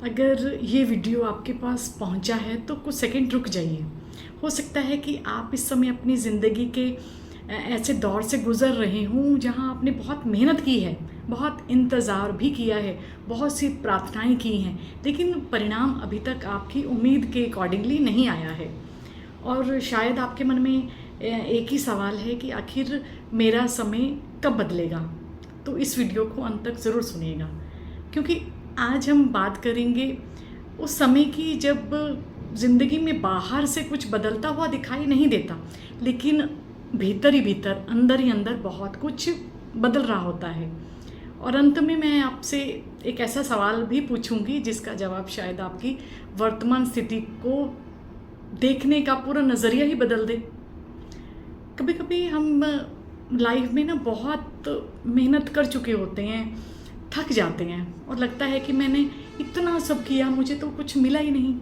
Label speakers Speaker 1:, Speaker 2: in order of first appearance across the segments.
Speaker 1: अगर ये वीडियो आपके पास पहुंचा है तो कुछ सेकंड रुक जाइए। हो सकता है कि आप इस समय अपनी ज़िंदगी के ऐसे दौर से गुज़र रहे हों जहां आपने बहुत मेहनत की है, बहुत इंतज़ार भी किया है, बहुत सी प्रार्थनाएं की हैं, लेकिन परिणाम अभी तक आपकी उम्मीद के अकॉर्डिंगली नहीं आया है। और शायद आपके मन में एक ही सवाल है कि आखिर मेरा समय कब बदलेगा। तो इस वीडियो को अंत तक ज़रूर सुनिएगा, क्योंकि आज हम बात करेंगे उस समय की जब ज़िंदगी में बाहर से कुछ बदलता हुआ दिखाई नहीं देता, लेकिन भीतर ही भीतर, अंदर ही अंदर बहुत कुछ बदल रहा होता है। और अंत में मैं आपसे एक ऐसा सवाल भी पूछूंगी जिसका जवाब शायद आपकी वर्तमान स्थिति को देखने का पूरा नज़रिया ही बदल दे। कभी कभी हम लाइफ में ना बहुत मेहनत कर चुके होते हैं, थक जाते हैं और लगता है कि मैंने इतना सब किया, मुझे तो कुछ मिला ही नहीं।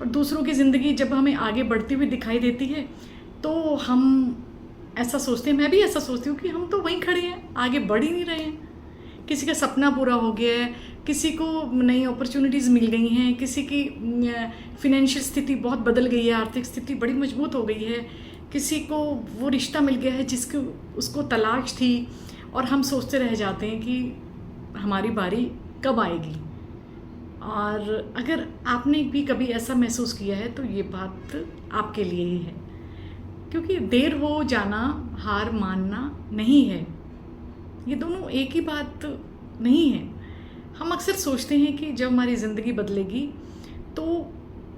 Speaker 1: और दूसरों की ज़िंदगी जब हमें आगे बढ़ती हुई दिखाई देती है तो हम ऐसा सोचते हैं, मैं भी ऐसा सोचती हूँ कि हम तो वहीं खड़े हैं, आगे बढ़ ही नहीं रहे हैं। किसी का सपना पूरा हो गया है, किसी को नई अपॉर्चुनिटीज़ मिल गई हैं, किसी की फिनेंशियल स्थिति बहुत बदल गई है, आर्थिक स्थिति बड़ी मजबूत हो गई है, किसी को वो रिश्ता मिल गया है जिसको उसको तलाश थी, और हम सोचते रह जाते हैं कि हमारी बारी कब आएगी। और अगर आपने भी कभी ऐसा महसूस किया है तो ये बात आपके लिए ही है, क्योंकि देर हो जाना हार मानना नहीं है, ये दोनों एक ही बात नहीं है। हम अक्सर सोचते हैं कि जब हमारी ज़िंदगी बदलेगी तो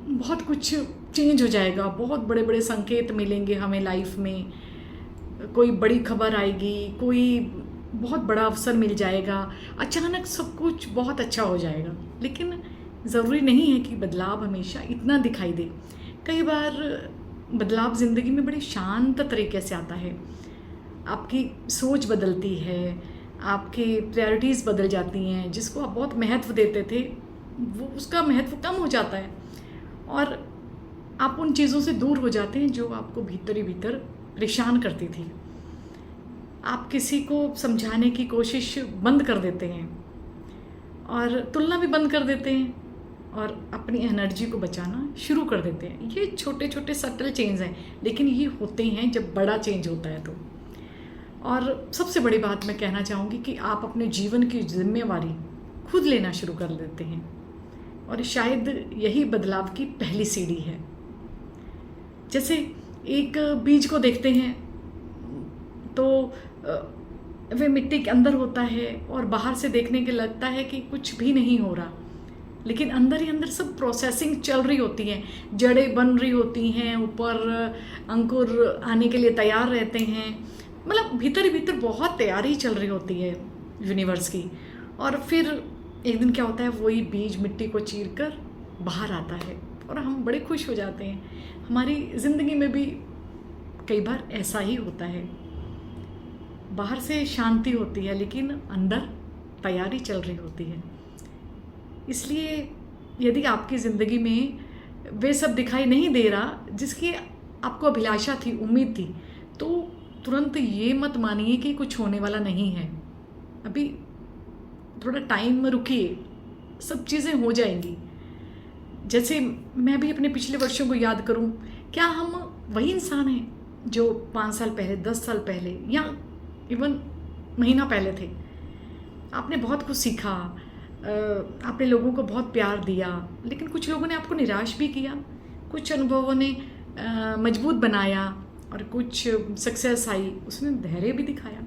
Speaker 1: बहुत कुछ चेंज हो जाएगा, बहुत बड़े बड़े संकेत मिलेंगे हमें लाइफ में, कोई बड़ी खबर आएगी, कोई बहुत बड़ा अवसर मिल जाएगा, अचानक सब कुछ बहुत अच्छा हो जाएगा। लेकिन ज़रूरी नहीं है कि बदलाव हमेशा इतना दिखाई दे। कई बार बदलाव ज़िंदगी में बड़े शांत तरीके से आता है। आपकी सोच बदलती है, आपकी प्रायोरिटीज़ बदल जाती हैं, जिसको आप बहुत महत्व देते थे वो उसका महत्व कम हो जाता है, और आप उन चीज़ों से दूर हो जाते हैं जो आपको भीतर ही भीतर परेशान करती थी। आप किसी को समझाने की कोशिश बंद कर देते हैं और तुलना भी बंद कर देते हैं और अपनी एनर्जी को बचाना शुरू कर देते हैं। ये छोटे छोटे सटल चेंज हैं, लेकिन ये होते हैं जब बड़ा चेंज होता है तो। और सबसे बड़ी बात मैं कहना चाहूँगी कि आप अपने जीवन की जिम्मेवारी खुद लेना शुरू कर देते हैं, और शायद यही बदलाव की पहली सीढ़ी है। जैसे एक बीज को देखते हैं तो वे मिट्टी के अंदर होता है और बाहर से देखने के लगता है कि कुछ भी नहीं हो रहा, लेकिन अंदर ही अंदर सब प्रोसेसिंग चल रही होती है, जड़ें बन रही होती हैं, ऊपर अंकुर आने के लिए तैयार रहते हैं, मतलब भीतर ही भीतर बहुत तैयारी चल रही होती है यूनिवर्स की। और फिर एक दिन क्या होता है, वही बीज मिट्टी को चीर कर बाहर आता है और हम बड़े खुश हो जाते हैं। हमारी ज़िंदगी में भी कई बार ऐसा ही होता है, बाहर से शांति होती है लेकिन अंदर तैयारी चल रही होती है। इसलिए यदि आपकी ज़िंदगी में वे सब दिखाई नहीं दे रहा जिसकी आपको अभिलाषा थी, उम्मीद थी, तो तुरंत ये मत मानिए कि कुछ होने वाला नहीं है। अभी थोड़ा टाइम रुकिए, सब चीज़ें हो जाएंगी। जैसे मैं भी अपने पिछले वर्षों को याद करूं, क्या हम वही इंसान हैं जो 5 साल पहले, 10 साल पहले या इवन महीना पहले थे? आपने बहुत कुछ सीखा, आपने लोगों को बहुत प्यार दिया, लेकिन कुछ लोगों ने आपको निराश भी किया, कुछ अनुभवों ने मजबूत बनाया, और कुछ सक्सेस आई उसमें धैर्य भी दिखाया,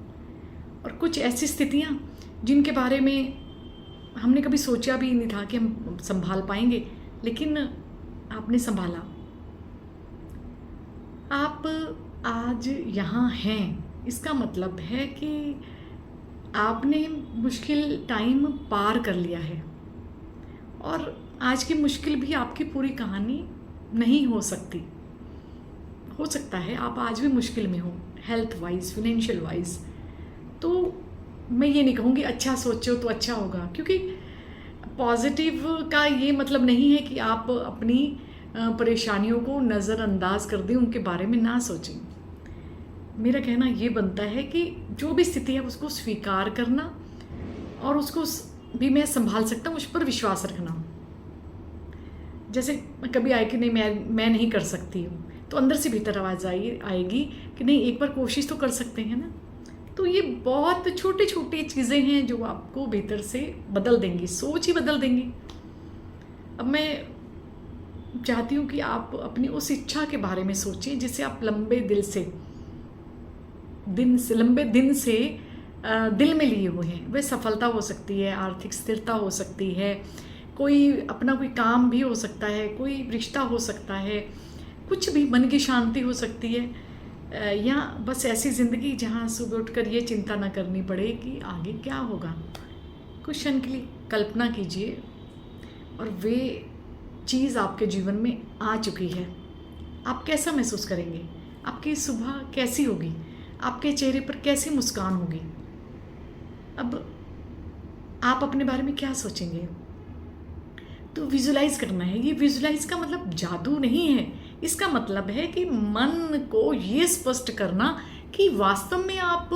Speaker 1: और कुछ ऐसी स्थितियाँ जिनके बारे में हमने कभी सोचा भी नहीं था कि हम संभाल पाएंगे, लेकिन आपने संभाला। आप आज यहाँ हैं, इसका मतलब है कि आपने मुश्किल टाइम पार कर लिया है, और आज की मुश्किल भी आपकी पूरी कहानी नहीं हो सकती। हो सकता है आप आज भी मुश्किल में हो, हेल्थ वाइज, फिनेंशियल वाइज। तो मैं ये नहीं कहूँगी अच्छा सोचो तो अच्छा होगा, क्योंकि पॉजिटिव का ये मतलब नहीं है कि आप अपनी परेशानियों को नज़रअंदाज कर दें, उनके बारे में ना सोचें। मेरा कहना ये बनता है कि जो भी स्थिति है उसको स्वीकार करना, और उसको भी मैं संभाल सकता हूँ, उस पर विश्वास रखना। जैसे कभी आए कि नहीं मैं नहीं कर सकती हूँ, तो अंदर से भीतर आवाज़ आएगी कि नहीं, एक बार कोशिश तो कर सकते हैं ना। तो ये बहुत छोटी छोटी चीज़ें हैं जो आपको भीतर से बदल देंगी, सोच ही बदल देंगी। अब मैं चाहती हूँ कि आप अपनी उस इच्छा के बारे में सोचें जिसे आप लंबे दिन से दिल में लिए हुए हैं। वह सफलता हो सकती है, आर्थिक स्थिरता हो सकती है, कोई अपना कोई काम भी हो सकता है, कोई रिश्ता हो सकता है, कुछ भी, मन की शांति हो सकती है, या बस ऐसी ज़िंदगी जहाँ सुबह उठकर ये चिंता ना करनी पड़े कि आगे क्या होगा। कुछ क्षण के लिए कल्पना कीजिए और वे चीज़ आपके जीवन में आ चुकी है। आप कैसा महसूस करेंगे? आपकी सुबह कैसी होगी? आपके चेहरे पर कैसी मुस्कान होगी? अब आप अपने बारे में क्या सोचेंगे? तो विजुलाइज करना है। ये विजुलाइज का मतलब जादू नहीं है, इसका मतलब है कि मन को ये स्पष्ट करना कि वास्तव में आप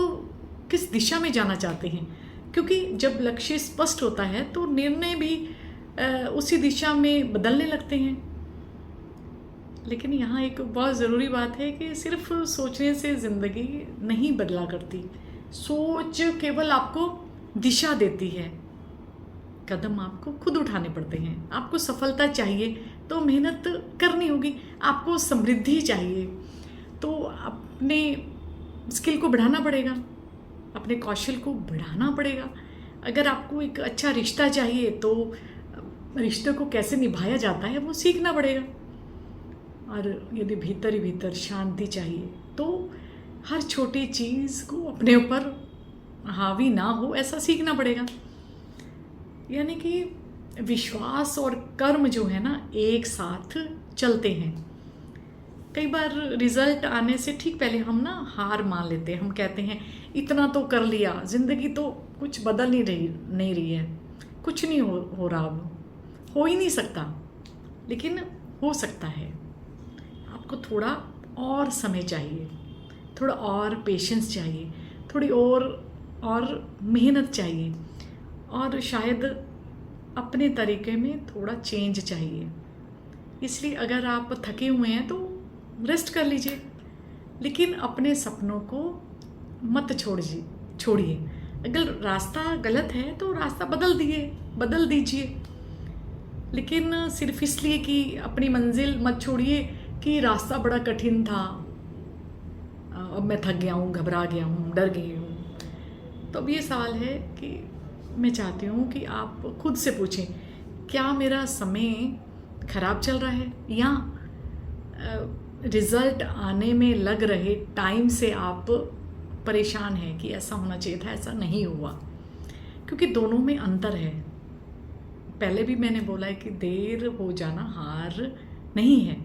Speaker 1: किस दिशा में जाना चाहते हैं। क्योंकि जब लक्ष्य स्पष्ट होता है तो निर्णय भी उसी दिशा में बदलने लगते हैं। लेकिन यहाँ एक बहुत ज़रूरी बात है कि सिर्फ सोचने से ज़िंदगी नहीं बदला करती। सोच केवल आपको दिशा देती है, कदम आपको खुद उठाने पड़ते हैं। आपको सफलता चाहिए तो मेहनत करनी होगी, आपको समृद्धि चाहिए तो अपने स्किल को बढ़ाना पड़ेगा, अपने कौशल को बढ़ाना पड़ेगा। अगर आपको एक अच्छा रिश्ता चाहिए तो रिश्ते को कैसे निभाया जाता है वो सीखना पड़ेगा। और यदि भीतर ही भीतर शांति चाहिए तो हर छोटी चीज़ को अपने ऊपर हावी ना हो ऐसा सीखना पड़ेगा। यानी कि विश्वास और कर्म जो है ना एक साथ चलते हैं। कई बार रिजल्ट आने से ठीक पहले हम ना हार मान लेते हैं। हम कहते हैं इतना तो कर लिया, ज़िंदगी तो कुछ बदल नहीं रही है, कुछ नहीं हो रहा, अब हो ही नहीं सकता। लेकिन हो सकता है। आपको थोड़ा और समय चाहिए, थोड़ा और पेशेंस चाहिए, थोड़ी और मेहनत चाहिए, और शायद अपने तरीके में थोड़ा चेंज चाहिए। इसलिए अगर आप थके हुए हैं तो रेस्ट कर लीजिए, लेकिन अपने सपनों को मत छोड़िए। अगर रास्ता गलत है तो रास्ता बदल दीजिए। लेकिन सिर्फ इसलिए कि अपनी मंजिल मत छोड़िए कि रास्ता बड़ा कठिन था, अब मैं थक गया हूँ, घबरा गया हूँ, डर गई हूँ। तो अब ये सवाल है कि मैं चाहती हूँ कि आप खुद से पूछें, क्या मेरा समय खराब चल रहा है, या रिज़ल्ट आने में लग रहे टाइम से आप परेशान हैं कि ऐसा होना चाहिए था, ऐसा नहीं हुआ। क्योंकि दोनों में अंतर है। पहले भी मैंने बोला है कि देर हो जाना हार नहीं है।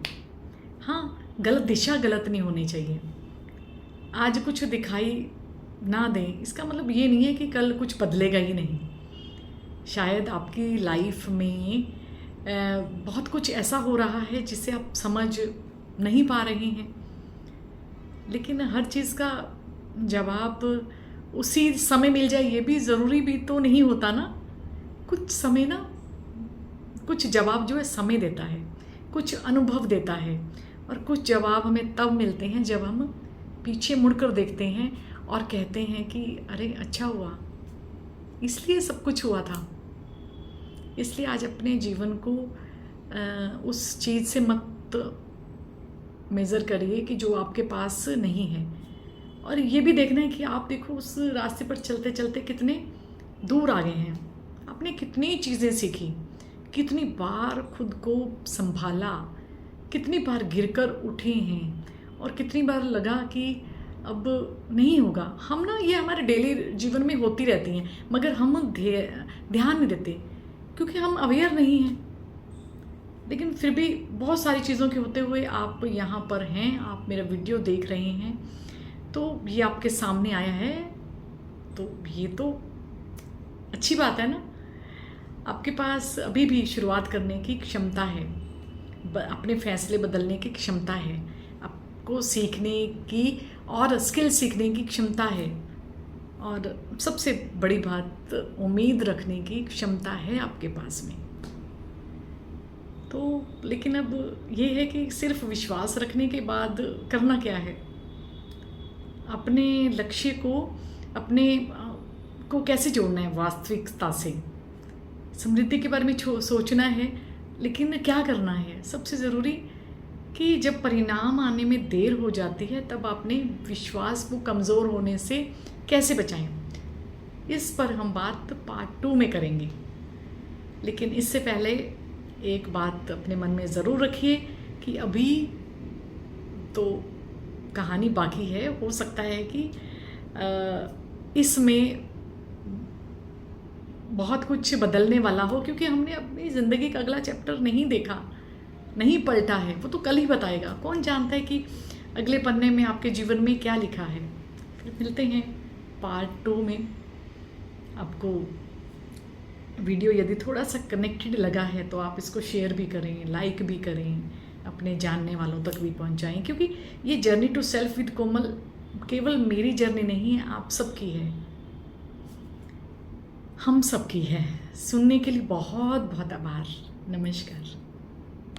Speaker 1: हाँ, गलत दिशा गलत नहीं होनी चाहिए। आज कुछ दिखाई ना दें इसका मतलब ये नहीं है कि कल कुछ बदलेगा ही नहीं। शायद आपकी लाइफ में बहुत कुछ ऐसा हो रहा है जिसे आप समझ नहीं पा रहे हैं, लेकिन हर चीज़ का जवाब उसी समय मिल जाए ये भी ज़रूरी भी तो नहीं होता ना। कुछ समय ना, कुछ जवाब जो है समय देता है, कुछ अनुभव देता है, और कुछ जवाब हमें तब मिलते हैं जब हम पीछे मुड़कर देखते हैं और कहते हैं कि अरे अच्छा हुआ, इसलिए सब कुछ हुआ था। इसलिए आज अपने जीवन को उस चीज़ से मत मेज़र करिए कि जो आपके पास नहीं है। और ये भी देखना है कि आप देखो उस रास्ते पर चलते चलते कितने दूर आ गए हैं, आपने कितनी चीज़ें सीखी, कितनी बार खुद को संभाला, कितनी बार गिरकर उठे हैं, और कितनी बार लगा कि अब नहीं होगा। हम ना ये हमारे डेली जीवन में होती रहती हैं, मगर हम ध्यान नहीं देते क्योंकि हम अवेयर नहीं हैं। लेकिन फिर भी बहुत सारी चीज़ों के होते हुए आप यहाँ पर हैं, आप मेरा वीडियो देख रहे हैं, तो ये आपके सामने आया है, तो ये तो अच्छी बात है ना। आपके पास अभी भी शुरुआत करने की क्षमता है, अपने फैसले बदलने की क्षमता है, आपको सीखने की और स्किल सीखने की क्षमता है, और सबसे बड़ी बात उम्मीद रखने की क्षमता है आपके पास में। तो लेकिन अब ये है कि सिर्फ विश्वास रखने के बाद करना क्या है, अपने लक्ष्य को अपने को कैसे जोड़ना है वास्तविकता से। समृद्धि के बारे में सोचना है, लेकिन क्या करना है सबसे ज़रूरी कि जब परिणाम आने में देर हो जाती है तब अपने विश्वास को कमज़ोर होने से कैसे बचाएं, इस पर हम बात पार्ट 2 में करेंगे। लेकिन इससे पहले एक बात अपने मन में ज़रूर रखिए कि अभी तो कहानी बाकी है। हो सकता है कि इसमें बहुत कुछ बदलने वाला हो, क्योंकि हमने अपनी ज़िंदगी का अगला चैप्टर नहीं देखा, नहीं पलटा है। वो तो कल ही बताएगा। कौन जानता है कि अगले पन्ने में आपके जीवन में क्या लिखा है। फिर मिलते हैं पार्ट 2 में। आपको वीडियो यदि थोड़ा सा कनेक्टेड लगा है तो आप इसको शेयर भी करें, लाइक भी करें, अपने जानने वालों तक भी पहुंचाएं, क्योंकि ये जर्नी टू सेल्फ विद कोमल केवल मेरी जर्नी नहीं है, आप सबकी है, हम सबकी है। सुनने के लिए बहुत बहुत आभार। नमस्कार।